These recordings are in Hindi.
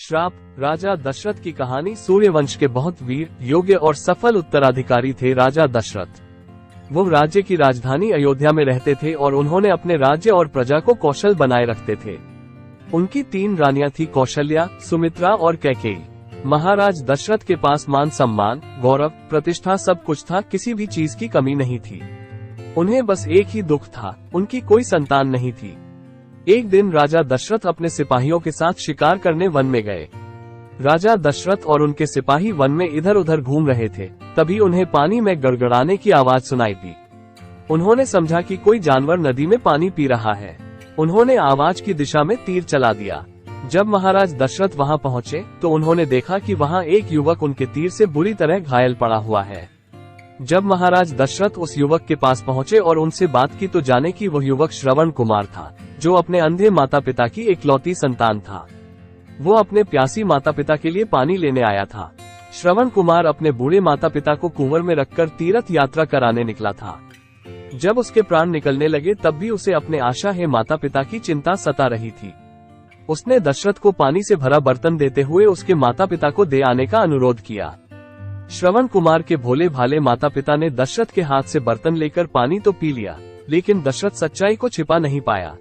श्राप। राजा दशरथ की कहानी। सूर्यवंश के बहुत वीर, योग्य और सफल उत्तराधिकारी थे राजा दशरथ। वो राज्य की राजधानी अयोध्या में रहते थे और उन्होंने अपने राज्य और प्रजा को कौशल बनाए रखते थे। उनकी 3 रानियां थी, कौशल्या, सुमित्रा और कैकेयी। महाराज दशरथ के पास मान सम्मान, गौरव, प्रतिष्ठा सब कुछ था, किसी भी चीज की कमी नहीं थी। उन्हें बस एक ही दुख था, उनकी कोई संतान नहीं थी। एक दिन राजा दशरथ अपने सिपाहियों के साथ शिकार करने वन में गए। राजा दशरथ और उनके सिपाही वन में इधर उधर घूम रहे थे। तभी उन्हें पानी में गड़गड़ाने की आवाज सुनाई दी। उन्होंने समझा कि कोई जानवर नदी में पानी पी रहा है। उन्होंने आवाज की दिशा में तीर चला दिया। जब महाराज दशरथ वहां पहुंचे तो उन्होंने देखा कि वहां एक युवक उनके तीर से बुरी तरह घायल पड़ा हुआ है। जब महाराज दशरथ उस युवक के पास पहुंचे और उनसे बात की तो जाने कि वह युवक श्रवण कुमार था, जो अपने अंधे माता पिता की इकलौती संतान था। वो अपने प्यासी माता पिता के लिए पानी लेने आया था। श्रवण कुमार अपने बूढ़े माता पिता को कुंवर में रखकर तीर्थ यात्रा कराने निकला था। जब उसके प्राण निकलने लगे तब भी उसे अपने आशा है माता पिता की चिंता सता रही थी। उसने दशरथ को पानी से भरा बर्तन देते हुए उसके माता पिता को दे आने का अनुरोध किया। श्रवण कुमार के भोले भाले माता पिता ने दशरथ के हाथ से बर्तन लेकर पानी तो पी लिया, लेकिन दशरथ सच्चाई को छिपा नहीं पाया।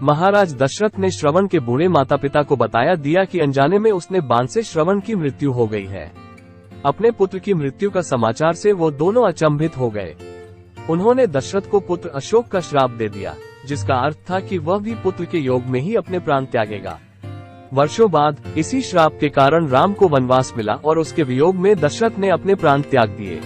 महाराज दशरथ ने श्रवण के बूढ़े माता पिता को बताया दिया कि अनजाने में उसने बाण से श्रवण की मृत्यु हो गई है। अपने पुत्र की मृत्यु का समाचार से वो दोनों अचंभित हो गए। उन्होंने दशरथ को पुत्र अशोक का श्राप दे दिया, जिसका अर्थ था कि वह भी पुत्र के योग में ही अपने प्राण त्यागेगा। वर्षों बाद इसी श्राप के कारण राम को वनवास मिला और उसके वियोग में दशरथ ने अपने प्राण त्याग दिए।